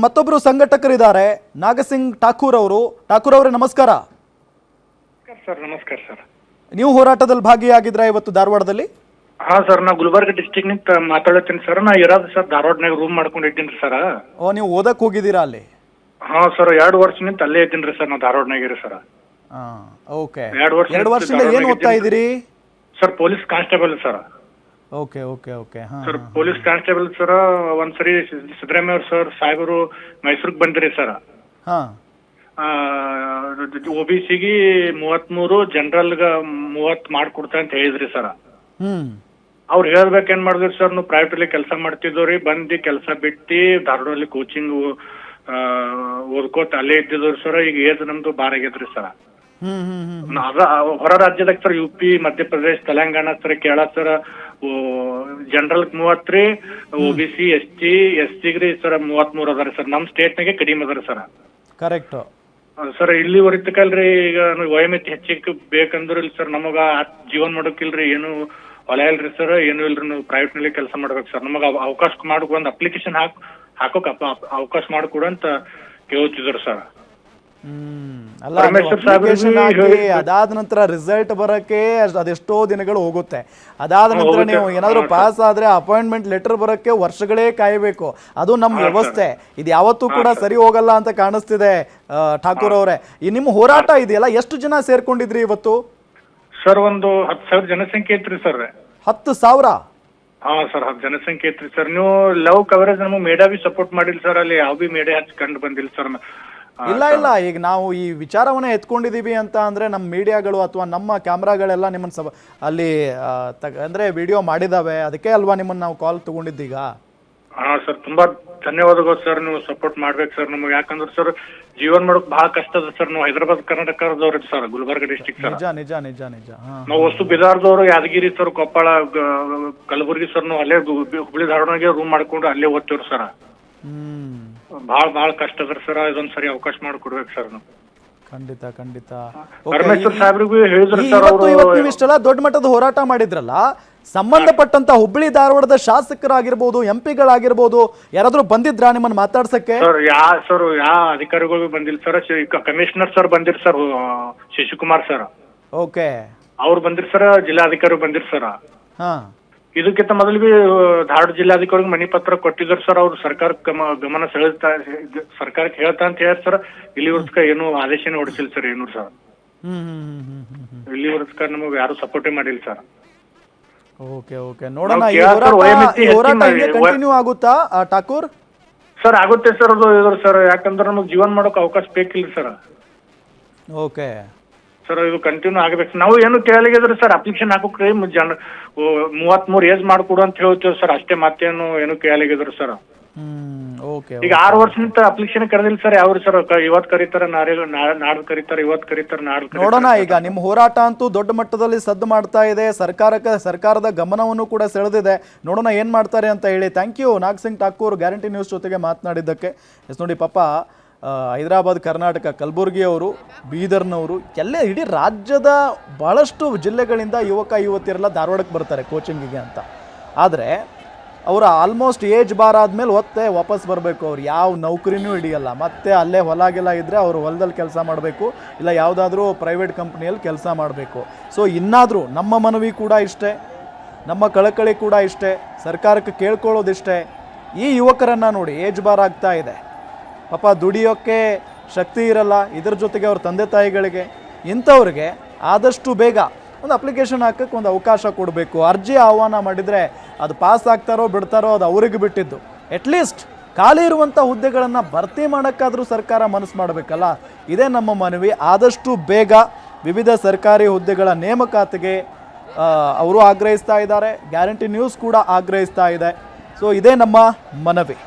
ಮತ್ತೊಬ್ಬರು ಸಂಘಟಕರಿದ್ದಾರೆ, ನಾಗಸಿಂಗ್ ಠಾಕೂರ್ ಅವರು. ಠಾಕೂರ್ ಅವರೇ ನಮಸ್ಕಾರ. ಸರ್ ನಮಸ್ಕಾರ ಸರ್. ನೀವು ಹೋರಾಟದಲ್ಲಿ ಭಾಗಿಯಾಗಿದ್ರಾ ಇವತ್ತು ಧಾರವಾಡದಲ್ಲಿ? ಹಾ ಸರ್, ನಾ ಗುಲ್ಬರ್ಗ ಡಿಸ್ಟಿಕ್ ನಿಂತ ಮಾತಾಡತ್ತೀನಿ ಸರ್. ನಾ ಇರೋದು ಸರ್ ಧಾರವಾಡನಾಗ ರೂಮ್ ಮಾಡ್ಕೊಂಡಿದ್ದೀನಿ ಸರ್. ಓ, ನೀವು ಓದಕ್ ಹೋಗಿದ್ದೀರಾ ಅಲ್ಲಿ? ಹಾ ಸರ್, 2 ವರ್ಷ ನಿಂತ ಅಲ್ಲೇ ಇದ್ದೀನಿ ಸರ್. ನಾ ಧಾರವಾಡನಾಗಿರಿ ಸರ್. ಓಕೆ. 2 ವರ್ಷದಿಂದ ಏನು ಓದ್ತಾ ಇದ್ದೀರಿ sir? Police constable sir. Okay okay okay. Sir police constable sir. ಒಂದ್ಸರಿ ಸಿದ್ದರಾಮಯ್ಯ ಸರ್ ಸಾಹೇಬರು ಮೈಸೂರಿಗೆ ಬಂದಿರಿ ಸರ್. ಹಾ. OBCಗೆ 33, ಜನರಲ್ಗ 30 ಮಾಡ್ಕೊಡ್ತಾ ಅಂತ ಹೇಳಿದ್ರಿ ಸರ್. ಅವ್ರು ಹೇಳ್ಬೇಕೇನ್ ಮಾಡಿದ್ರಿ ಸರ್, ನಾವು ಪ್ರೈವೇಟಲ್ಲಿ ಕೆಲಸ ಮಾಡ್ತಿದ್ದವ್ರಿ, ಬಂದು ಕೆಲಸ ಬಿಟ್ಟು ಧಾರವಾಡಲ್ಲಿ ಕೋಚಿಂಗ್ ಓದ್ಕೋತ ಅಲ್ಲೇ ಇದ್ದಿದ್ದವ್ರಿ ಸರ್. ಈಗ ಏಜ್ ನಮ್ದು ಬಾರ್ ಆಗೈತ್ರಿ ಸರ್. ಅದ ಹೊರ ರಾಜ್ಯದಾಗ sir, UP, Madhya Pradesh, Telangana sir, Kerala sir, general 30 ರೀ, OBC, ST, SCಗ್ರಿ ಸರ್ 33 ಅದಾರ ಸರ್. ನಮ್ ಸ್ಟೇಟ್ನಾಗೆ ಕಡಿಮೆ ಅದಾರ ಸರ್. Correct sir. ಇಲ್ಲಿ ಹೊರಿತಕಲ್ರಿ ಈಗ ವಯೋಮಿತಿ ಹೆಚ್ಚಿಗೆ ಬೇಕಂದ್ರೆ ಇಲ್ಲಿ ಸರ್ ನಮಗ ಜೀವನ ಮಾಡೋಕಿಲ್ರಿ, ಏನು ಹೊಲ ಇಲ್ರಿ ಸರ್, ಏನು ಇಲ್ರಿ. ನಾವು ಪ್ರೈವೇಟ್ ನಲ್ಲಿ ಕೆಲಸ ಮಾಡ್ಬೇಕು ಸರ್. ನಮಗ ಅವಕಾಶ ಮಾಡ್ಕೊ, ಒಂದು ಅಪ್ಲಿಕೇಶನ್ ಹಾಕೋಕ್ ಅವಕಾಶ ಮಾಡಿಕೊಡು ಅಂತ ಕೇಳ್ತಿದ್ರು ಸರ್. ಅಲ್ಲ, ಅದಾದ ನಂತರ ರಿಸಲ್ಟ್ ಬರಕ್ಕೆ ಅದೆಷ್ಟೋ ದಿನಗಳು ಹೋಗುತ್ತೆ. ಅದಾದ ನಂತರ ನೀವು ಏನಾದ್ರು ಪಾಸ್ ಆದ್ರೆ ಅಪಾಯಿಂಟ್ಮೆಂಟ್ ಲೆಟರ್ ಬರಕ್ಕೆ ವರ್ಷಗಳೇ ಕಾಯಬೇಕು. ಅದು ನಮ್ಮ ವ್ಯವಸ್ಥೆ. ಇದು ಯಾವತ್ತೂ ಕೂಡ ಸರಿ ಹೋಗಲ್ಲ ಅಂತ ಕಾಣಿಸ್ತಿದೆ. ಠಾಕೂರ್ ಅವರೇ, ಈ ನಿಮ್ಮ ಹೋರಾಟ ಇದೆಯಲ್ಲ, ಎಷ್ಟು ಜನ ಸೇರ್ಕೊಂಡಿದ್ರಿ ಇವತ್ತು? ಸರ್ ಒಂದು 10,000 ಜನಸಂಖ್ಯೆ ಐತ್ರಿ ಸರ್. 10,000? ಹಾ ಸರ್, 10 ಜನಸಂಖ್ಯೆ ಐತ್ರಿ ಸರ್. ನೀವು ಲವ್ ಕವರೇಜ್ ನಮಗೆ ಮೇಡಾ ಬಿ ಸಪೋರ್ಟ್ ಮಾಡಿಲ್ಲ ಸರ್. ಅಲ್ಲಿ ಯಾವ ಬಿ ಮೇಡಾ ಹಚ್ಚಿ ಕಂಡು ಬಂದಿಲ್ಲ ಸರ್. ಇಲ್ಲ, ಈಗ ನಾವು ಈ ವಿಚಾರವನ್ನ ಎತ್ಕೊಂಡಿದೀವಿ ಅಂತ ಅಂದ್ರೆ ನಮ್ಮ ಮೀಡಿಯಾಗಳು ಅಥವಾ ನಮ್ಮ ಕ್ಯಾಮ್ರಾಗಳೆಲ್ಲ ನಿಮ್ಮನ್ನ ಅಲ್ಲಿ ಅಂದ್ರೆ ವಿಡಿಯೋ ಮಾಡಿದಾವೆ. ಅದಕ್ಕೆ ಅಲ್ವಾ ನಿಮ್ಮನ್ನ ನಾವು ಕಾಲ್ ತಗೊಂಡಿದ್ದೀಗ? ಹಾ ಸರ್, ತುಂಬಾ ಧನ್ಯವಾದಗಳು ಸರ್. ನೀವು ಸಪೋರ್ಟ್ ಮಾಡ್ಬೇಕು ಸರ್ ನಮಗೆ. ಯಾಕಂದ್ರೆ ಸರ್ ಜೀವನ ಮಾಡೋಕ್ ಬಹಳ ಕಷ್ಟ ಅದ ಸರ್. ನಾವು ಹೈದರಾಬಾದ್ ಕರ್ನಾಟಕದವ್ರಿ ಸರ್, ಗುಲ್ಬರ್ಗ ಡಿಸ್ಟಿಕ್ ಸರ್. ನಿಜ ನಿಜ ನಿಜ ನಿಜ. ನಾವು ವಸ್ತು ಬಿದಾರ್ದವ್ರು, ಯಾದಗಿರಿ ಸರ್, ಕೊಪ್ಪಳ, ಕಲಬುರ್ಗಿ ಸರ್. ನಾವು ಅಲ್ಲೇ ಹುಬ್ಳಿ ಧಾರವಾಡಗೆ ರೂಮ್ ಮಾಡ್ಕೊಂಡು ಅಲ್ಲೇ ಓದ್ತೇವ್ರಿ ಸರ್. ಬಹಳ ಕಷ್ಟ ಅದ್ರ ಸರ್. ಇದೊಂದ್ ಸರಿ ಅವಕಾಶ ಮಾಡಿಕೊಡ್ಬೇಕು ಸರ್ ನಾವು. ಖಂಡಿತ ಖಂಡಿತ. ಪರಮೇಶ್ವರ್ ಸಾಹೇಬ್ರಿಗೂ ಹೇಳಿದ್ರು ಸರ್. ನೀವು ಇಷ್ಟೆಲ್ಲ ದೊಡ್ಡ ಮಟ್ಟದ ಹೋರಾಟ ಮಾಡಿದ್ರಲ್ಲ, ಸಂಬಂಧಪಟ್ಟಂತ ಹುಬ್ಬಳ್ಳಿ ಧಾರವಾಡದ ಶಾಸಕರಾಗಿರ್ಬೋದು, MP ಗಳಾಗಿರ್ಬೋದು, ಯಾರಾದ್ರೂ ಬಂದಿದ್ರಾ ನಿಮ್ಮನ್ನ ಮಾತಾಡ್ಸಕ್ಕೆ? ಸರ್ ಯಾ ಅಧಿಕಾರಿಗಳು ಬಂದಿಲ್ಲ ಸರ್. ಕಮಿಷನರ್ ಸರ್ ಬಂದಿರ್ ಸರ್, ಶಶಿಕುಮಾರ್ ಸರ್. ಓಕೆ. ಅವ್ರು ಬಂದಿರ್ ಸರ್. ಜಿಲ್ಲಾಧಿಕಾರಿ ಬಂದಿರ್ ಸರ್. ಹಾ. ಇದಕ್ಕಿಂತ ಮೊದಲು ಬಿ ಧಾರವಾಡ ಜಿಲ್ಲಾಧಿಕಾರಿಗೆ ಮನಿ ಪತ್ರ ಕೊಟ್ಟಿದ್ರು ಸರ್. ಅವ್ರು ಸರ್ಕಾರಕ್ಕೆ ಗಮನ ಸೆಳೆಸ್ತಾ, ಸರ್ಕಾರಕ್ಕೆ ಹೇಳ್ತಾ ಅಂತ ಹೇಳಿ ಸರ್. ಇಲ್ಲಿವರೆಗೂ ಏನು ಆದೇಶನೇ ಹೊಡಿಸಿಲ್ಲ ಸರ್. ಏನು ಸರ್ ಇಲ್ಲಿವರೆಗೂ ನಮಗೆ ಯಾರು ಸಪೋರ್ಟೇ ಮಾಡಿಲ್ಲ ಸರ್. ಓಕೆ ಓಕೆ, ನೋಡೋಣ. ಕಂಟಿನ್ಯೂ ಆಗುತ್ತಾ ಠಾಕೂರ್? ಸರ್ ಆಗುತ್ತೆ ಸರ್. ಅದು ಇದ್ರ ಸರ್, ಯಾಕಂದ್ರೆ ನಮಗೆ ಜೀವನ ಮಾಡೋಕೆ ಅವಕಾಶ ಬೇಕಿಲ್ಲ ಸರ್. ಓಕೆ ಸರ್, ಇದು ಕಂಟಿನ್ಯೂ ಆಗ್ಬೇಕು. ನಾವು ಏನು ಕೇಳಿದ್ರಿ ಸರ್, ಅಪ್ಲಿಕೇಶನ್ ಹಾಕೋಕ್ರಿ 33 ಏಜ್ ಮಾಡ್ಕೊಡು ಅಂತ ಹೇಳ್ತೇವೆ ಸರ್. ಅಷ್ಟೇ, ಮತ್ತೇನು ಏನು ಕೇಳಿದ್ರು ಸರ್. ಈಗ 6 ವರ್ಷದಿಂದ ಅಪ್ಲಿಕೇಶನ್ ಕರೆದಿಲ್ಲ ಸರ್. ಯಾವ್ರಿ ಸರ್? ಇವತ್ತು ಕರೀತಾರ, ನಾಡ್ದು ಕರೀತಾರ, ಇವತ್ತು ಕರೀತಾರ, ನಾಡ್ದು. ನೋಡೋಣ. ಈಗ ನಿಮ್ಮ ಹೋರಾಟ ಅಂತೂ ದೊಡ್ಡ ಮಟ್ಟದಲ್ಲಿ ಸದ್ದು ಮಾಡ್ತಾ ಇದೆ. ಸರ್ಕಾರದ ಗಮನವನ್ನು ಕೂಡ ಸೆಳೆದಿದೆ. ನೋಡೋಣ ಏನ್ ಮಾಡ್ತಾರೆ ಅಂತ ಹೇಳಿ. Thank you Nagasingh Thakur, guarantee news ಜೊತೆಗೆ ಮಾತನಾಡಿದ್ದಕ್ಕೆ. ನೋಡಿ ಪಾಪ, ಹೈದರಾಬಾದ್, ಕರ್ನಾಟಕ, ಕಲಬುರ್ಗಿಯವರು, ಬೀದರ್ನವರು, ಇಡೀ ರಾಜ್ಯದ ಬಹಳಷ್ಟು ಜಿಲ್ಲೆಗಳಿಂದ ಯುವತಿಯರೆಲ್ಲ ಧಾರವಾಡಕ್ಕೆ ಬರ್ತಾರೆ ಕೋಚಿಂಗಿಗೆ ಅಂತ. ಆದರೆ ಅವರ ಆಲ್ಮೋಸ್ಟ್ ಏಜ್ ಬಾರ್ ಆದಮೇಲೆ ವಾಪಸ್ ಬರಬೇಕು. ಅವ್ರು ಯಾವ ನೌಕರಿನೂ ಹಿಡಿಯಲ್ಲ. ಮತ್ತೆ ಅಲ್ಲೇ ಹೊಲಗೆಲ್ಲ ಇದ್ದರೆ ಅವರು ಹೊಲದಲ್ಲಿ ಕೆಲಸ ಮಾಡಬೇಕು, ಇಲ್ಲ ಯಾವುದಾದ್ರೂ ಪ್ರೈವೇಟ್ ಕಂಪ್ನಿಯಲ್ಲಿ ಕೆಲಸ ಮಾಡಬೇಕು. ಸೊ ಇನ್ನಾದರೂ ನಮ್ಮ ಮನವಿ ಕೂಡ ಇಷ್ಟೇ, ನಮ್ಮ ಕಳಕಳಿ ಕೂಡ ಇಷ್ಟೇ, ಸರ್ಕಾರಕ್ಕೆ ಕೇಳ್ಕೊಳ್ಳೋದಿಷ್ಟೇ. ಈ ಯುವಕರನ್ನು ನೋಡಿ, ಏಜ್ ಬಾರ್ ಆಗ್ತಾ ಇದೆ, ಪಾಪ ದುಡಿಯೋಕ್ಕೆ ಶಕ್ತಿ ಇರಲ್ಲ. ಇದರ ಜೊತೆಗೆ ಅವ್ರ ತಂದೆ ತಾಯಿಗಳಿಗೆ, ಇಂಥವ್ರಿಗೆ ಆದಷ್ಟು ಬೇಗ ಒಂದು ಅಪ್ಲಿಕೇಶನ್ ಹಾಕಕ್ಕೆ ಒಂದು ಅವಕಾಶ ಕೊಡಬೇಕು. ಅರ್ಜಿ ಆಹ್ವಾನ ಮಾಡಿದರೆ ಅದು ಪಾಸ್ ಆಗ್ತಾರೋ ಬಿಡ್ತಾರೋ ಅದು ಅವ್ರಿಗೆ ಬಿಟ್ಟಿದ್ದು. ಅಟ್ಲೀಸ್ಟ್ ಖಾಲಿ ಇರುವಂಥ ಹುದ್ದೆಗಳನ್ನು ಭರ್ತಿ ಮಾಡೋಕ್ಕಾದರೂ ಸರ್ಕಾರ ಮನಸ್ಸು ಮಾಡಬೇಕಲ್ಲ. ಇದೇ ನಮ್ಮ ಮನವಿ. ಆದಷ್ಟು ಬೇಗ ವಿವಿಧ ಸರ್ಕಾರಿ ಹುದ್ದೆಗಳ ನೇಮಕಾತಿಗೆ ಅವರು ಆಗ್ರಹಿಸ್ತಾ ಇದ್ದಾರೆ. ಗ್ಯಾರಂಟಿ ನ್ಯೂಸ್ ಕೂಡ ಆಗ್ರಹಿಸ್ತಾ ಇದೆ. ಸೊ ಇದೇ ನಮ್ಮ ಮನವಿ.